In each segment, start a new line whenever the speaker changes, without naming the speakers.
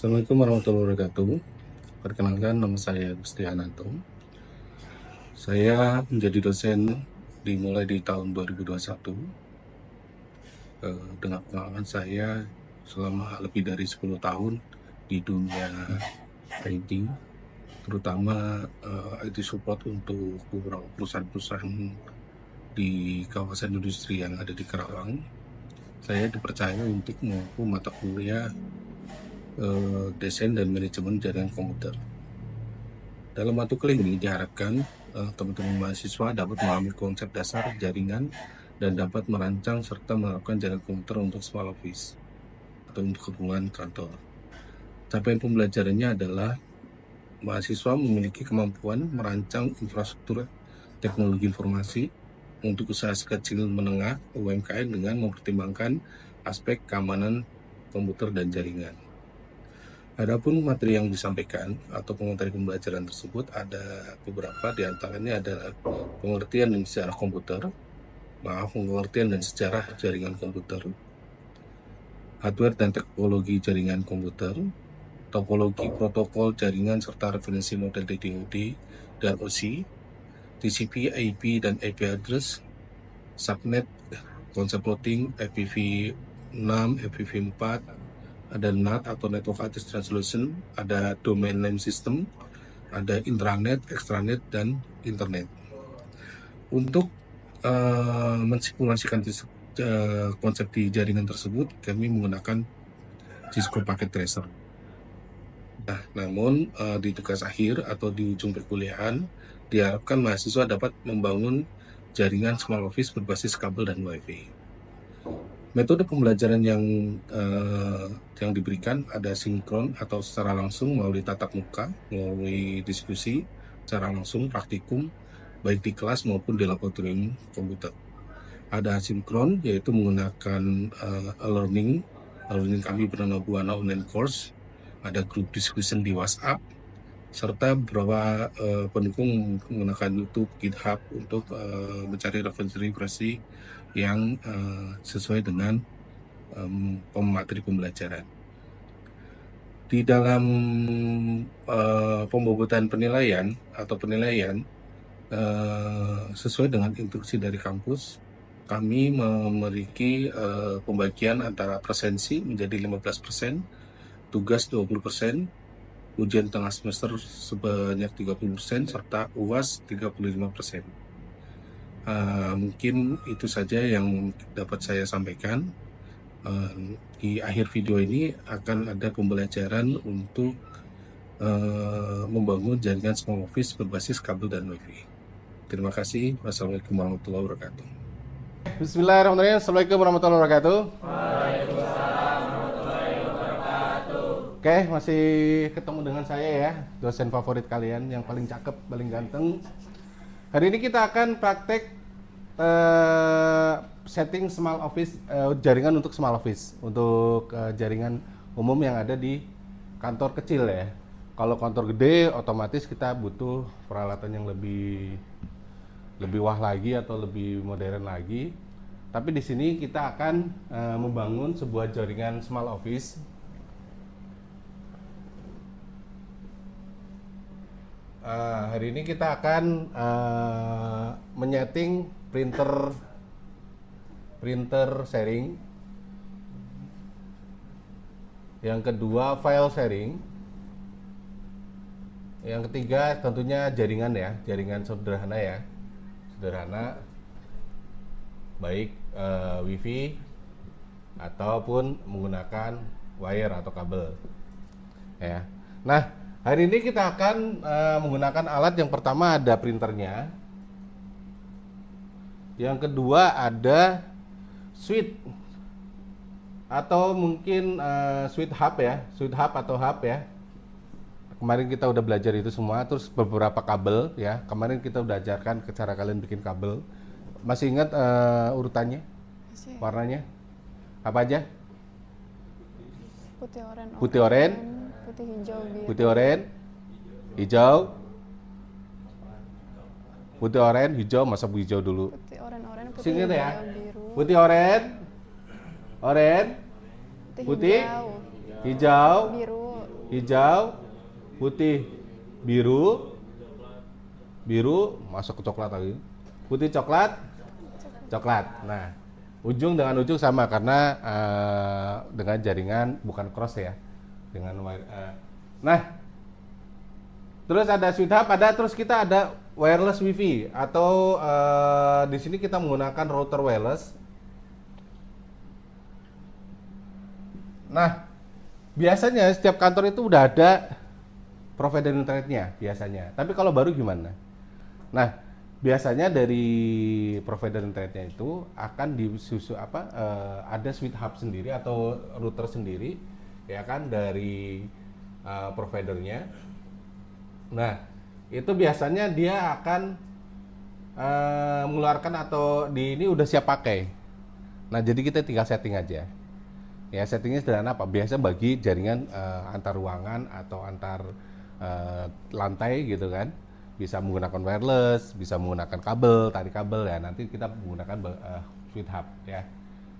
Assalamualaikum warahmatullahi wabarakatuh. Perkenalkan, nama saya Gusti Hananto. Saya menjadi dosen dimulai di tahun 2021. Dengan pengalaman saya selama lebih dari 10 tahun di dunia IT, terutama IT support untuk beberapa perusahaan-perusahaan di kawasan industri yang ada di Karawang. Saya dipercaya untuk mengampu mata kuliah desain dan manajemen jaringan komputer. Dalam mata kuliah ini diharapkan teman-teman mahasiswa dapat memahami konsep dasar jaringan dan dapat merancang serta melakukan jaringan komputer untuk small office atau untuk hubungan kantor. Capaian pembelajarannya adalah mahasiswa memiliki kemampuan merancang infrastruktur teknologi informasi untuk usaha kecil menengah UMKM dengan mempertimbangkan aspek keamanan komputer dan jaringan. Adapun materi yang disampaikan atau materi pembelajaran tersebut ada beberapa, diantaranya adalah pengertian dan sejarah jaringan komputer, hardware dan teknologi jaringan komputer, topologi protokol jaringan serta referensi model DDoD dan OSI, TCP, IP dan IP address, subnet, konsep routing, IPv6, IPv4, ada NAT atau Network Address Translation, ada Domain Name System, ada intranet, extranet, dan internet. Untuk mensimulasikan konsep di jaringan tersebut, kami menggunakan Cisco Packet Tracer. Nah, namun di tugas akhir atau di ujung perkuliahan, diharapkan mahasiswa dapat membangun jaringan small office berbasis kabel dan WiFi. Metode pembelajaran yang diberikan ada sinkron atau secara langsung melalui tatap muka, melalui diskusi, secara langsung praktikum, baik di kelas maupun di laboratorium komputer. Ada asinkron, yaitu menggunakan learning kami bernama Buana Online Course, ada grup discussion di WhatsApp, serta beberapa pendukung menggunakan YouTube, GitHub untuk mencari referensi yang sesuai dengan pemateri pembelajaran. Di dalam pembobotan penilaian sesuai dengan instruksi dari kampus, kami memiliki pembagian antara presensi menjadi 15%, tugas 20%, ujian tengah semester sebanyak 30%, serta UAS 35%. Mungkin itu saja yang dapat saya sampaikan. Di akhir video ini akan ada pembelajaran untuk membangun jaringan small office berbasis kabel dan WiFi. Terima kasih. Wassalamualaikum warahmatullahi wabarakatuh.
Bismillahirrahmanirrahim. Assalamualaikum warahmatullahi wabarakatuh.
Waalaikumsalam warahmatullahi wabarakatuh.
Oke, masih ketemu dengan saya ya, dosen favorit kalian yang paling cakep, paling ganteng. Hari ini kita akan praktek setting small office, jaringan untuk small office, untuk jaringan umum yang ada di kantor kecil ya. Kalau kantor gede, otomatis kita butuh peralatan yang lebih wah lagi atau lebih modern lagi. Tapi di sini kita akan membangun sebuah jaringan small office. Hari ini kita akan menyeting printer sharing. Yang kedua file sharing. Yang ketiga tentunya jaringan ya, jaringan sederhana ya. Sederhana, baik WiFi ataupun menggunakan wire atau kabel ya. Nah, hari ini kita akan menggunakan alat. Yang pertama ada printernya, yang kedua ada switch atau mungkin switch hub ya, switch hub atau hub ya. Kemarin kita udah belajar itu semua. Terus beberapa kabel ya. Kemarin kita udah ajarkan ke cara kalian bikin kabel. Masih ingat urutannya?
Masih.
Warnanya? Apa aja?
Putih oren,
Putih oren,
putih hijau, biru.
putih oren, hijau, putih oren, hijau. Masa hijau dulu?
Putih oren, putih
Sini
hijau,
ya.
biru.
Putih oren,
Putih,
putih,
hijau,
hijau,
biru.
hijau, putih, biru, biru masuk ke coklat lagi, putih coklat, coklat. Nah, ujung dengan ujung sama karena dengan jaringan bukan cross ya, dengan nah, terus ada switch hub, terus kita ada wireless wifi atau di sini kita menggunakan router wireless. Nah, biasanya setiap kantor itu udah ada provider internetnya biasanya. Tapi kalau baru gimana? Nah, biasanya dari provider internetnya itu akan disusu ada switch hub sendiri atau router sendiri, ya kan, dari providernya. Nah, itu biasanya dia akan mengeluarkan atau ini udah siap pakai. Nah, jadi kita tinggal setting aja. Ya, settingnya sederhana apa? Biasa bagi jaringan antar ruangan atau antar lantai gitu kan. Bisa menggunakan wireless, bisa menggunakan kabel, tarik kabel ya. Nanti kita menggunakan switch hub ya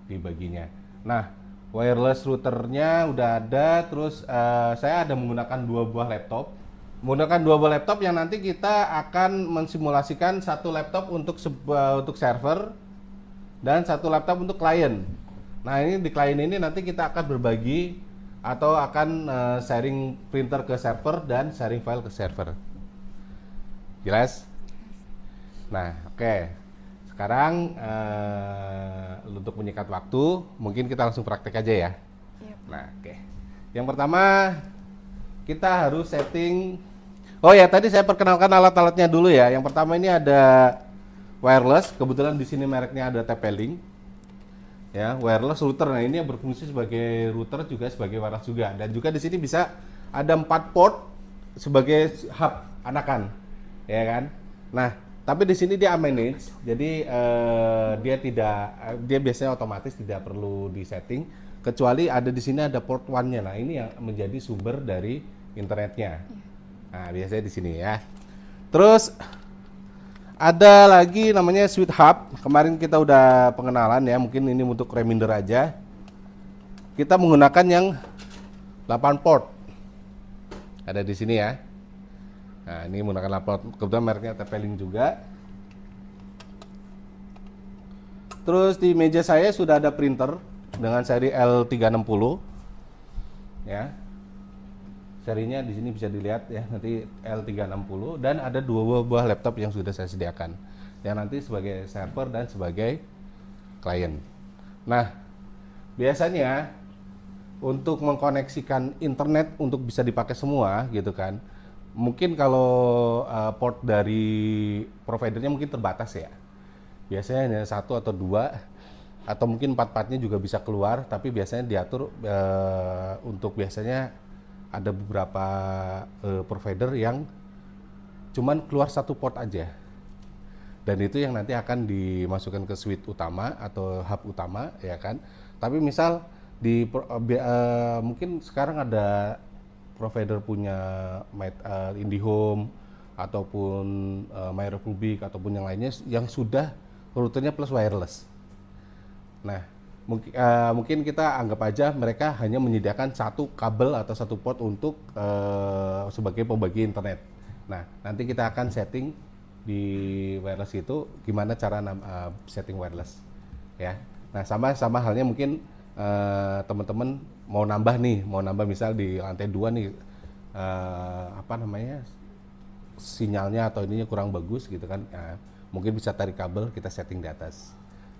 di baginya. Nah, wireless routernya udah ada. Terus saya ada menggunakan 2 buah laptop. Menggunakan 2 buah laptop yang nanti kita akan mensimulasikan satu laptop untuk server dan satu laptop untuk klien. Nah, ini di klien ini nanti kita akan berbagi atau akan sharing printer ke server dan sharing file ke server. Jelas? Nah, oke. Sekarang untuk menyikat waktu, mungkin kita langsung praktek aja ya.
Yep.
Nah, oke. Yang pertama kita harus setting. Oh ya, tadi saya perkenalkan alat-alatnya dulu ya. Yang pertama ini ada wireless. Kebetulan di sini mereknya ada TP-Link. Ya, wireless router. Nah, ini yang berfungsi sebagai router juga sebagai wireless juga. Dan juga di sini bisa ada 4 port sebagai hub anakan, ya kan? Nah, tapi di sini dia manage. Jadi dia biasanya otomatis tidak perlu disetting kecuali ada di sini ada port 1-nya. Nah, ini yang menjadi sumber dari internetnya. Nah, biasanya di sini ya. Terus ada lagi namanya switch hub. Kemarin kita udah pengenalan ya, mungkin ini untuk reminder aja. Kita menggunakan yang 8 port. Ada di sini ya. Nah, ini menggunakan 8 port. Kebetulan mereknya TP-Link juga. Terus di meja saya sudah ada printer dengan seri L360. Ya. Serinya di sini bisa dilihat ya, nanti L360, dan ada 2 buah laptop yang sudah saya sediakan yang nanti sebagai server dan sebagai klien. Nah, biasanya untuk mengkoneksikan internet untuk bisa dipakai semua gitu kan, mungkin kalau port dari providernya mungkin terbatas ya, biasanya hanya 1 atau 2 atau mungkin 4-4-nya juga bisa keluar, tapi biasanya diatur untuk biasanya ada beberapa provider yang cuman keluar 1 port aja, dan itu yang nanti akan dimasukkan ke switch utama atau hub utama, ya kan. Tapi misal mungkin sekarang ada provider punya IndiHome ataupun MyRepublic ataupun yang lainnya yang sudah routernya plus wireless. Nah, mungkin kita anggap aja mereka hanya menyediakan 1 kabel atau 1 port untuk sebagai pembagi internet. Nah, nanti kita akan setting di wireless itu gimana cara setting wireless ya. Nah, sama halnya mungkin teman-teman mau nambah misal di lantai 2 nih sinyalnya atau ininya kurang bagus gitu kan. Nah, mungkin bisa tarik kabel, kita setting di atas.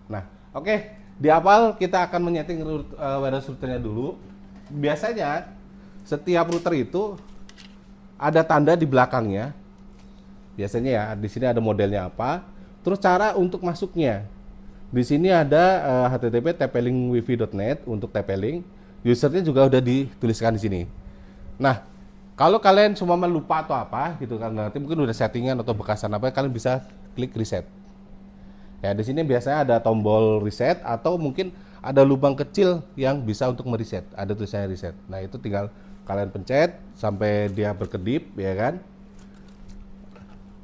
Nah, oke. Di awal kita akan menyeting wireless routernya dulu. Biasanya setiap router itu ada tanda di belakangnya. Biasanya ya, di sini ada modelnya apa. Terus cara untuk masuknya. Di sini ada http tplinkwifi.net untuk TP-Link. Usernya juga udah dituliskan di sini. Nah, kalau kalian semua lupa atau apa gitu kan, nanti mungkin udah settingan atau bekasan apa, kalian bisa klik reset. Ya, di sini biasanya ada tombol reset atau mungkin ada lubang kecil yang bisa untuk mereset. Ada tulisannya reset. Nah, itu tinggal kalian pencet sampai dia berkedip, ya kan?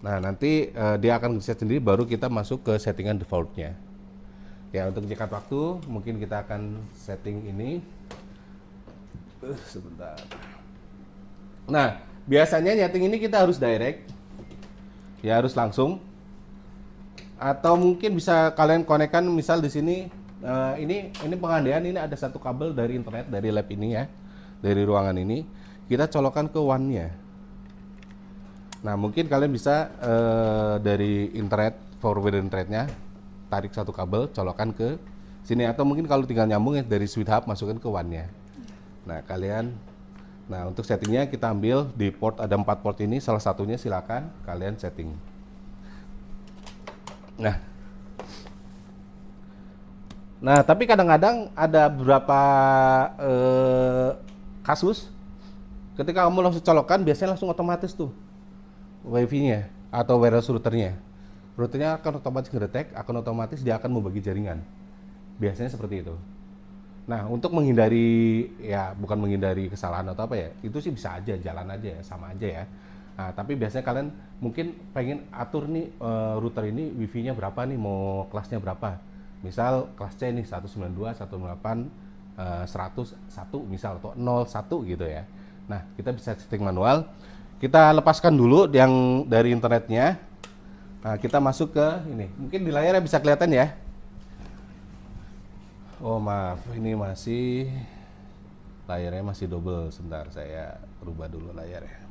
Nah, nanti dia akan reset sendiri, baru kita masuk ke settingan defaultnya. Ya, untuk menyikat waktu, mungkin kita akan setting ini. Sebentar. Nah, biasanya nyeting ini kita harus direct, ya harus langsung. Atau mungkin bisa kalian konekkan, misal di sini ini pengandaian ini ada satu kabel dari internet dari lab ini ya, dari ruangan ini kita colokkan ke WAN-nya. Nah, mungkin kalian bisa dari internet, forward internetnya, tarik satu kabel, colokkan ke sini, atau mungkin kalau tinggal nyambung ya dari switch hub masukkan ke WAN-nya. Nah, untuk settingnya kita ambil di port, ada 4 port ini, salah satunya silakan kalian setting. Nah, tapi kadang-kadang ada beberapa kasus ketika kamu langsung colokkan, biasanya langsung otomatis tuh wifi-nya atau wireless routernya. Routernya akan otomatis ngedetek, akan otomatis dia akan membagi jaringan. Biasanya seperti itu. Nah, untuk menghindari, ya bukan menghindari kesalahan atau apa ya, itu sih bisa aja, jalan aja ya, sama aja ya. Nah, tapi biasanya kalian mungkin pengen atur nih router ini wifi-nya berapa nih, mau kelasnya berapa. Misal kelas C nih 192, 128, 101 misal, atau 01 gitu ya. Nah, kita bisa setting manual. Kita lepaskan dulu yang dari internetnya. Nah, kita masuk ke ini. Mungkin di layarnya bisa kelihatan ya. Oh maaf, ini masih layarnya masih double. Sebentar, saya rubah dulu layarnya.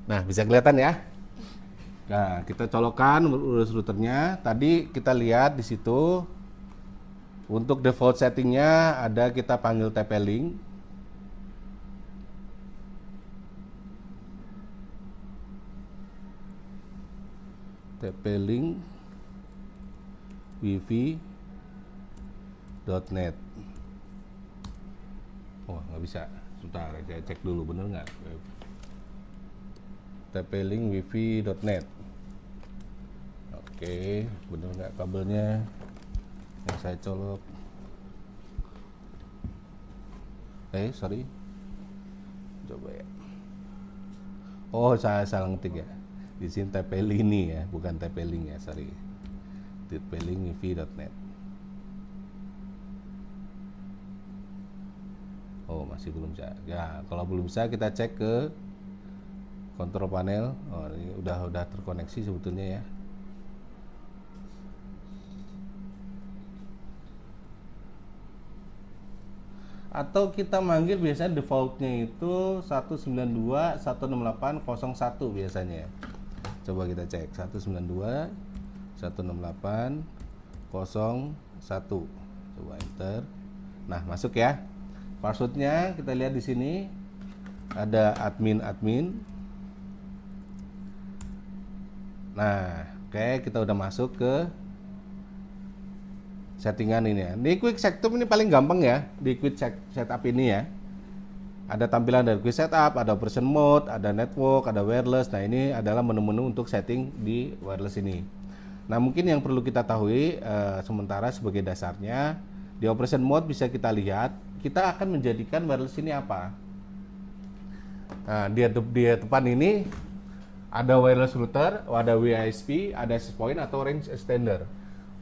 Nah, bisa kelihatan ya. Nah, kita colokkan urus routernya. Tadi kita lihat di situ untuk default settingnya ada, kita panggil TP-Link. TP-Link wifi.net. Oh, nggak bisa. Sebentar, saya cek dulu bener nggak. TP-Link wifi.net. Oke, bener nggak kabelnya yang saya colok? Sorry. Coba ya. Oh, saya salah ngetik ya. Di sini TP-Link ini ya, bukan TP-Link ya, sorry. TP-Link wifi.net. Oh, masih belum bisa. Ya, kalau belum bisa kita cek ke kontrol panel. Oh, ini udah terkoneksi sebetulnya ya. Atau kita manggil biasanya defaultnya itu 192.168.01 biasanya. Coba kita cek 192.168.01. Coba enter. Nah, masuk ya. Passwordnya kita lihat di sini ada admin. Nah, oke, kita udah masuk ke settingan ini ya. Di quick setup ini paling gampang ya, di quick setup ini ya. Ada tampilan dari quick setup, ada operation mode, ada network, ada wireless. Nah, ini adalah menu-menu untuk setting di wireless ini. Nah, mungkin yang perlu kita tahu sementara sebagai dasarnya, di operation mode bisa kita lihat, kita akan menjadikan wireless ini apa. Nah, di depan ini ada wireless router, ada WISP, ada access point atau range extender.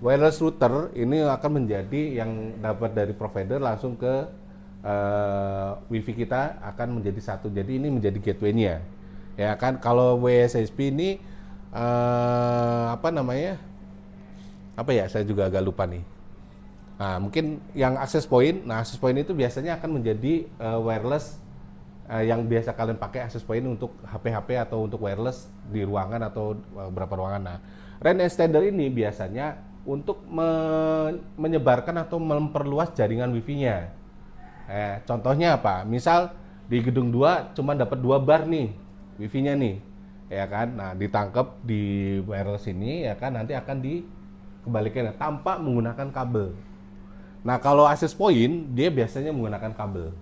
Wireless router ini akan menjadi yang dapat dari provider langsung ke wifi kita, akan menjadi satu. Jadi ini menjadi gateway-nya. Ya kan, kalau WSSP ini apa namanya? Apa ya? Saya juga agak lupa nih. Nah, mungkin yang access point. Nah, access point itu biasanya akan menjadi wireless yang biasa kalian pakai, access point untuk HP-HP atau untuk wireless di ruangan atau beberapa ruangan. Nah, range extender ini biasanya untuk menyebarkan atau memperluas jaringan wifi-nya. Contohnya apa? Misal di gedung 2 cuma dapat 2 bar nih wifi-nya nih, ya kan? Nah, ditangkap di wireless ini, ya kan? Nanti akan dikembalikan tanpa menggunakan kabel. Nah, kalau access point dia biasanya menggunakan kabel,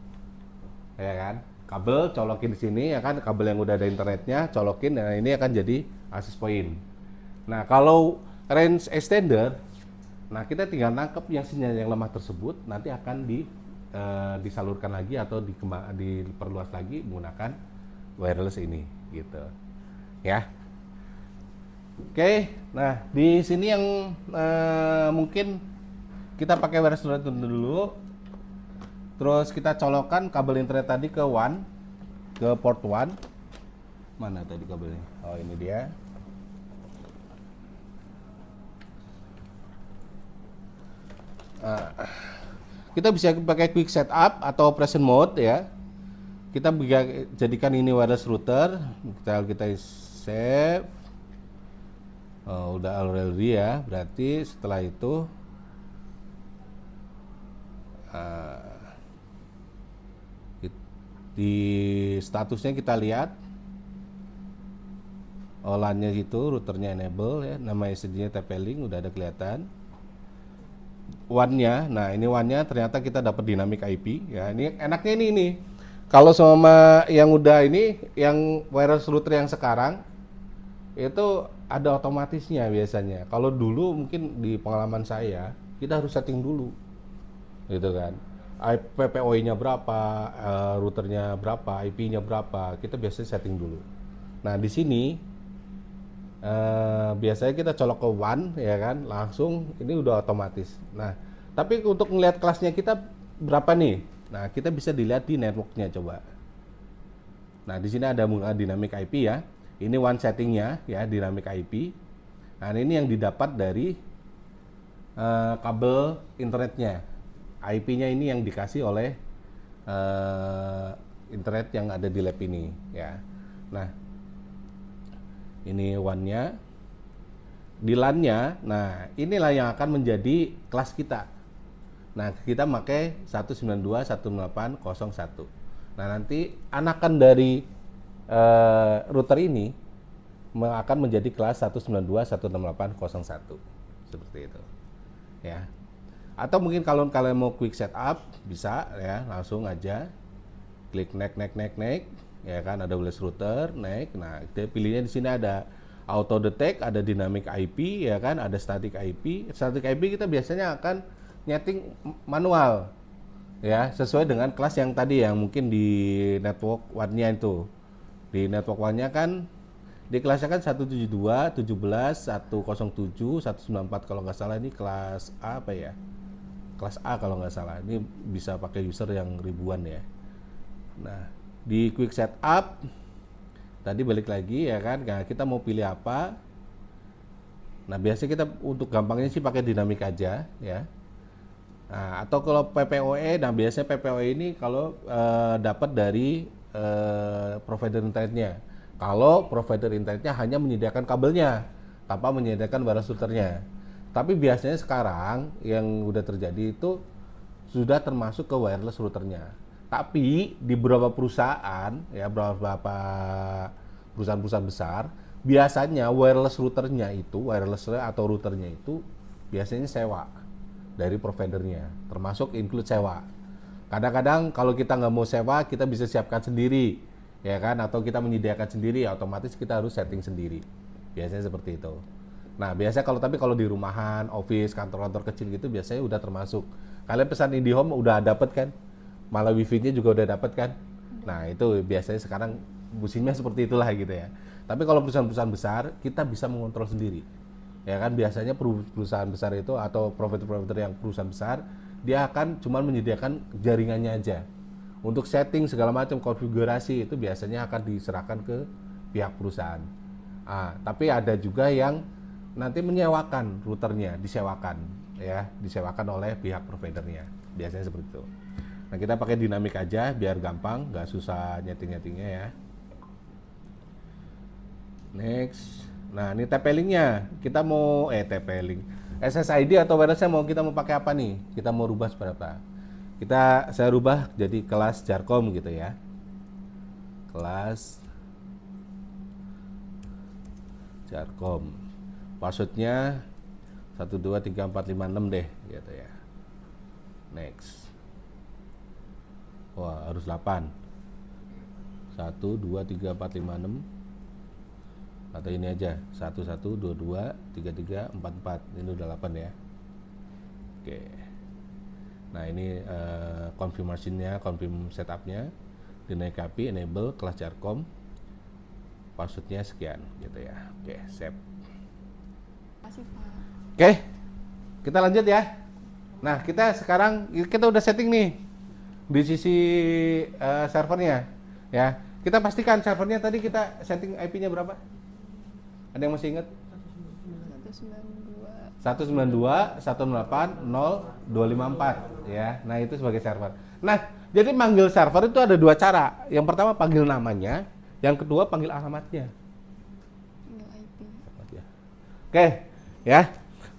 ya kan? Kabel colokin di sini, ya kan? Kabel yang udah ada internetnya colokin, nah ini akan jadi access point. Nah, kalau range extender, nah kita tinggal nangkep yang sinyal yang lemah tersebut, nanti akan disalurkan lagi atau diperluas lagi menggunakan wireless ini, gitu ya. Oke, nah di sini yang mungkin kita pakai wireless router dulu. Terus kita colokkan kabel internet tadi ke WAN, ke port 1. Mana tadi kabelnya? Oh, ini dia. Kita bisa pakai quick setup atau operation mode ya. Kita jadikan ini wireless router. Kita save. Oh, udah already ya. Berarti setelah itu di statusnya kita lihat LAN-nya gitu, routernya enable ya, nama SSD-nya TP-Link udah ada kelihatan. WAN-nya, nah ini WAN-nya ternyata kita dapat dynamic IP ya. Ini enaknya ini. Kalau sama yang udah ini, yang wireless router yang sekarang itu ada otomatisnya biasanya. Kalau dulu mungkin di pengalaman saya, kita harus setting dulu. Gitu kan. PPOE-nya berapa, routernya berapa, IP-nya berapa, kita biasanya setting dulu. Nah, di sini biasanya kita colok ke WAN ya kan, langsung ini udah otomatis. Nah, tapi untuk melihat kelasnya kita berapa nih? Nah, kita bisa dilihat di networknya coba. Nah, di sini ada dynamic IP ya. Ini WAN settingnya ya, dynamic IP. Nah, ini yang didapat dari kabel internetnya. IP-nya ini yang dikasih oleh internet yang ada di lab ini ya. Nah, ini WAN-nya. Di LAN-nya, nah inilah yang akan menjadi kelas kita. Nah, kita pakai 192.168.0.1. Nah, nanti anakan dari router ini akan menjadi kelas 192.168.0.1 seperti itu ya. Atau mungkin kalau kalian mau quick setup bisa ya, langsung aja klik next ya kan, ada wireless router next. Nah, pilihnya di sini ada auto detect, ada dynamic IP ya kan, ada static IP. Static IP kita biasanya akan nyeting manual ya, sesuai dengan kelas yang tadi yang mungkin di network WAN-nya itu. Di network WAN-nya kan di kelasnya kan 172, 17, 107, 194 kalau nggak salah, ini kelas A apa ya? Kelas A kalau nggak salah. Ini bisa pakai user yang ribuan ya. Nah, di quick setup tadi balik lagi ya kan. Nah, kita mau pilih apa? Nah, biasanya kita untuk gampangnya sih pakai dinamik aja ya. Nah, atau kalau PPOE, nah biasanya PPOE ini kalau dapat dari provider internetnya. Kalau provider internetnya hanya menyediakan kabelnya tanpa menyediakan wireless routernya. Tapi biasanya sekarang yang udah terjadi itu sudah termasuk ke wireless routernya. Tapi di beberapa perusahaan ya, beberapa perusahaan-perusahaan besar, biasanya wireless routernya itu, wireless atau routernya itu biasanya sewa dari providernya, termasuk include sewa. Kadang-kadang kalau kita nggak mau sewa, kita bisa siapkan sendiri, ya kan? Atau kita menyediakan sendiri, ya otomatis kita harus setting sendiri. Biasanya seperti itu. Nah, biasanya kalau di rumahan, office, kantor-kantor kecil gitu biasanya udah termasuk. Kalian pesan IndiHome udah dapet kan? Malah wifi-nya juga udah dapet kan? Nah, itu biasanya sekarang musimnya seperti itulah gitu ya. Tapi kalau perusahaan-perusahaan besar, kita bisa mengontrol sendiri. Ya kan, biasanya perusahaan besar itu atau provider-provider yang perusahaan besar, dia akan cuma menyediakan jaringannya aja. Untuk setting segala macam konfigurasi itu biasanya akan diserahkan ke pihak perusahaan. Tapi ada juga yang nanti menyewakan routernya, disewakan oleh pihak providernya, biasanya seperti itu. Nah, kita pakai dinamik aja biar gampang, nggak susah nyeting-nyetingnya ya. Next, nah ini TP-Link-nya, kita mau TP-Link, SSID atau wireless-nya kita mau pakai apa nih? Kita mau rubah seperti apa? Saya rubah jadi kelas Jarcom gitu ya, kelas Jarcom. Passwordnya 123456 deh gitu ya. Next. Wah, harus 8. 123456 atau ini aja 11223344. Ini udah 8 ya. Oke. Nah, ini confirmation-nya, confirm setupnya, dynamic IP, enable, kelas Jarcom, passwordnya sekian gitu ya. Oke, save.
Makasih, Pak.
Oke, kita lanjut ya. Nah, kita udah setting nih di sisi servernya, ya. Kita pastikan servernya tadi kita setting IP-nya berapa? Ada yang masih ingat?
192.
192.168.0.254 ya. Nah, itu sebagai server. Nah, jadi manggil server itu ada dua cara. Yang pertama panggil namanya, yang kedua panggil alamatnya.
Tinggal IP.
Oke, ya.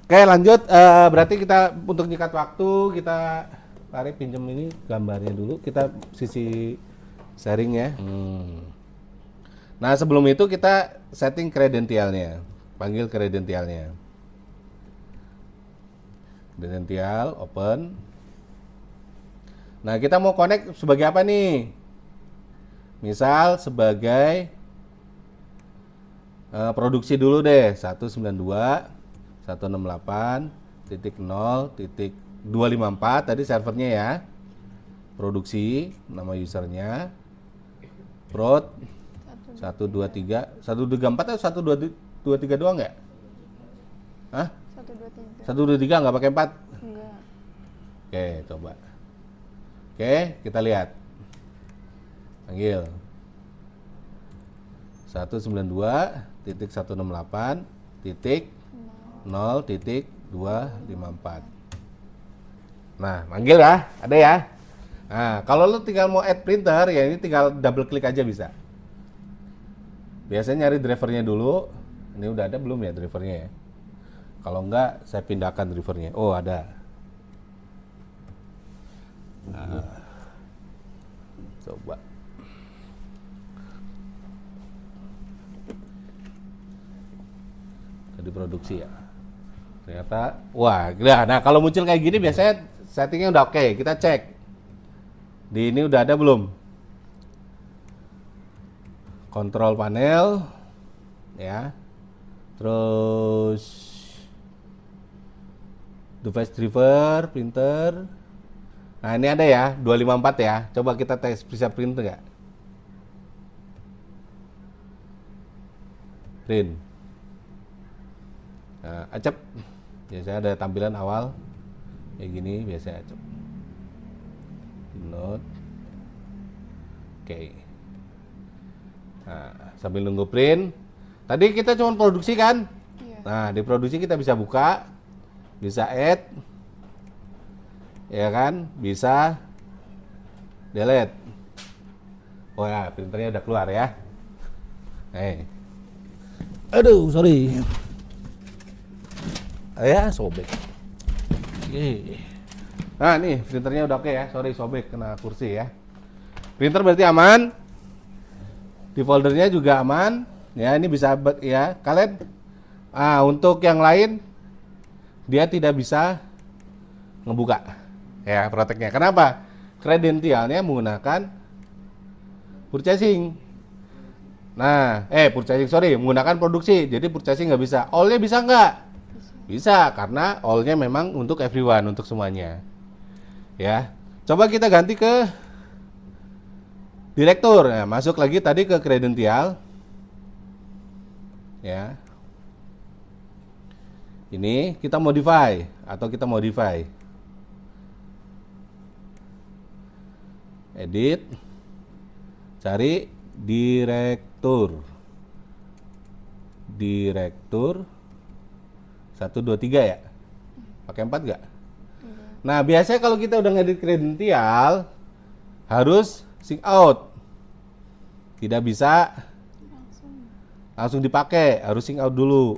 Oke, lanjut. Berarti kita untuk nyikat waktu kita tarik pinjam ini gambarnya dulu. Kita sisi sharing ya. Nah, sebelum itu kita setting kredensialnya. Panggil kredensialnya. Kredensial, open. Nah, kita mau connect sebagai apa nih? Misal sebagai produksi dulu deh. 192.168.0.254 tadi servernya ya. Produksi, nama usernya. Prod 123 124 atau 123 doang nggak? Hah?
123.
123 nggak pakai 4?
Enggak.
Oke, coba. Oke, kita lihat. Panggil. 192.168.0.254. Nah, manggil ya, ada ya. Nah, kalau lu tinggal mau add printer, ya ini tinggal double klik aja bisa. Biasanya nyari drivernya dulu. Ini udah ada belum ya drivernya ya? Kalau enggak, saya pindahkan drivernya. Oh, ada. Nah, coba. Tadi produksi ya. Ternyata, wah, gila. Nah, kalau muncul kayak gini biasanya settingnya udah oke. Kita cek. Di ini udah ada belum? Kontrol panel, ya. Terus device driver, printer. Nah, ini ada ya, 254 ya. Coba kita tes bisa print enggak? Print. Nah, acep. Biasanya ada tampilan awal kayak gini, biasanya acep. Note. Oke. Nah, sambil nunggu print. Tadi kita cuma produksi kan?
Iya.
Nah, di produksi kita bisa buka, bisa add, ya kan? Bisa delete. Oh ya, printernya udah keluar ya. Aduh, sorry. Ya, sobek. Oke. Nah, nih printernya udah oke ya. Sorry, sobek kena kursi ya. Printer berarti aman. Di foldernya juga aman. Ya, ini bisa ya. Kalian untuk yang lain dia tidak bisa ngebuka ya proteknya. Kenapa? Kredensialnya menggunakan purchasing. Nah, menggunakan produksi. Jadi purchasing nggak bisa. All-nya bisa nggak? Bisa, karena all-nya memang untuk everyone, untuk semuanya. Ya. Coba kita ganti ke direktur. Nah, masuk lagi tadi ke kredensial. Ya. Ini kita modify atau kita modify. Edit. Cari direktur. Direktur 123 ya? Pakai 4 enggak? Nah, biasanya kalau kita udah ngedit kredensial harus sync out. Tidak bisa langsung dipakai, harus sync out dulu.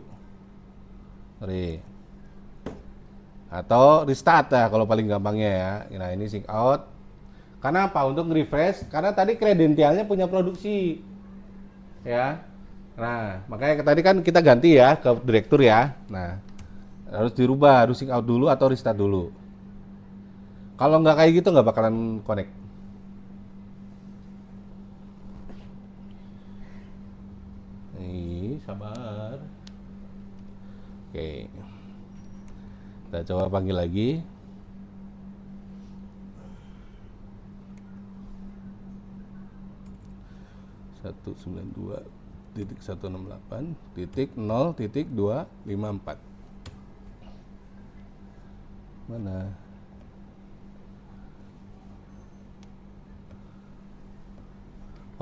Atau restart ya kalau paling gampangnya ya. Nah, ini sync out. Karena apa? Untuk refresh, karena tadi kredensialnya punya produksi. Ya. Nah, makanya tadi kan kita ganti ya ke direktur ya. Nah, harus dirubah, harus sync out dulu atau restart dulu. Kalau nggak kayak gitu nggak bakalan connect. Sabar. Oke. Kita coba panggil lagi. Satu 192.168.0.254. Mana?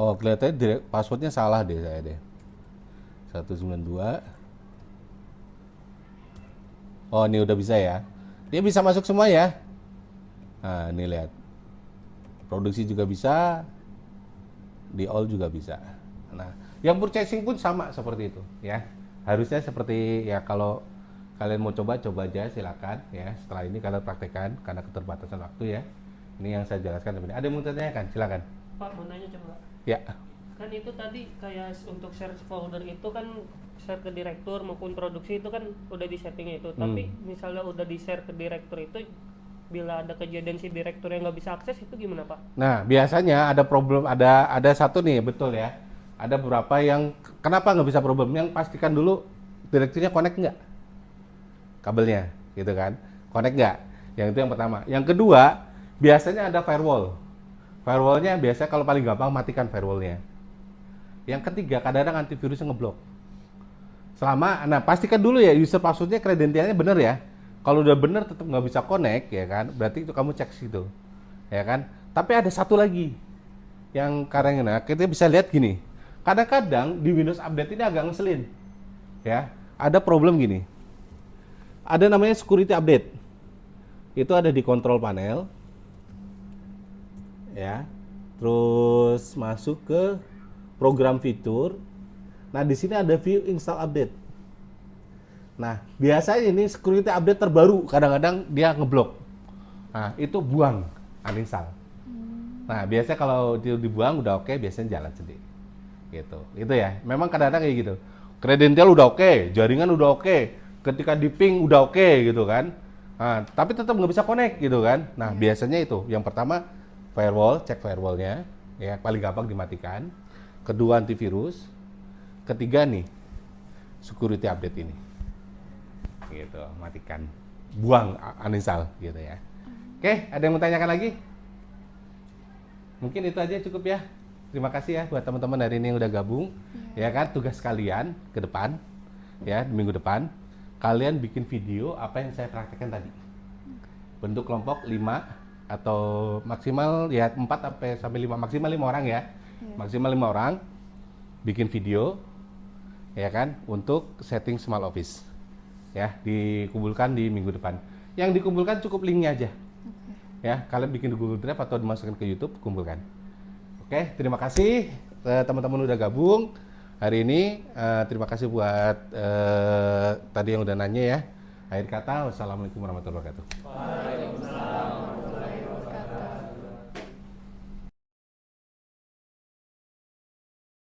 Oh, kelihatannya passwordnya salah deh saya deh. 192. Oh, ini udah bisa ya. Dia bisa masuk semua ya. Nah, ini lihat. Produksi juga bisa. Di all juga bisa. Nah, yang purchasing pun sama seperti itu ya. Harusnya seperti ya, kalau kalian mau coba aja silakan ya. Setelah ini kalian praktekkan karena keterbatasan waktu ya. Ini yang saya jelaskan ini. Ada yang mau tanyakan? Silakan.
Pak, mau nanya coba.
Ya.
Kan itu tadi kayak untuk share folder itu kan share ke direktur maupun produksi itu kan udah di settingnya itu. Tapi misalnya udah di share ke direktur itu, bila ada kejadian si direktur yang nggak bisa akses itu gimana Pak?
Nah, biasanya ada problem, ada satu nih, betul ya. Ada beberapa yang kenapa nggak bisa problem? Yang pastikan dulu direkturnya connect nggak kabelnya, gitu kan? Connect nggak? Yang itu yang pertama. Yang kedua, biasanya ada firewall. Firewallnya biasa kalau paling gampang matikan firewallnya. Yang ketiga, kadang-kadang antivirusnya ngeblok. Nah pastikan dulu ya user passwordnya, kredensialnya bener ya. Kalau udah bener tetap nggak bisa connect ya kan, berarti itu kamu cek situ, ya kan. Tapi ada satu lagi yang karena kita bisa lihat gini. Kadang-kadang di Windows Update ini agak ngeselin, ya. Ada problem gini. Ada namanya security update. Itu ada di control panel, ya. Terus masuk ke program fitur. Nah di sini ada view install update. Nah, biasanya ini security update terbaru, kadang-kadang dia ngeblok. Nah, itu buang, uninstall. Nah, biasanya kalau itu dibuang udah oke, biasanya jalan sendiri. Gitu. Itu ya. Memang kadang-kadang kayak gitu. Kredensial udah oke, jaringan udah oke, ketika di ping udah oke gitu kan. Nah, tapi tetap nggak bisa connect gitu kan. Nah, biasanya itu. Yang pertama firewall, cek firewallnya, ya paling gampang dimatikan. Kedua antivirus. Ketiga nih, security update ini. Gitu, matikan, buang, uninstall gitu ya. Oke, ada yang mau tanyakan lagi? Mungkin itu aja cukup ya. Terima kasih ya buat teman-teman hari ini yang udah gabung. Ya kan, tugas kalian ke depan ya, minggu depan kalian bikin video apa yang saya praktekkan tadi. Bentuk kelompok 5 atau maksimal ya 4 sampai 5, maksimal 5 orang ya. Maksimal 5 orang bikin video ya kan untuk setting Smart Office. Ya, dikumpulkan di minggu depan. Yang dikumpulkan cukup linknya aja. Ya, kalian bikin di Google Drive atau dimasukkan ke YouTube, kumpulkan. Oke, terima kasih teman-teman udah gabung hari ini. Terima kasih buat tadi yang udah nanya ya. Akhir kata, wassalamualaikum warahmatullahi wabarakatuh.
Waalaikumsalam.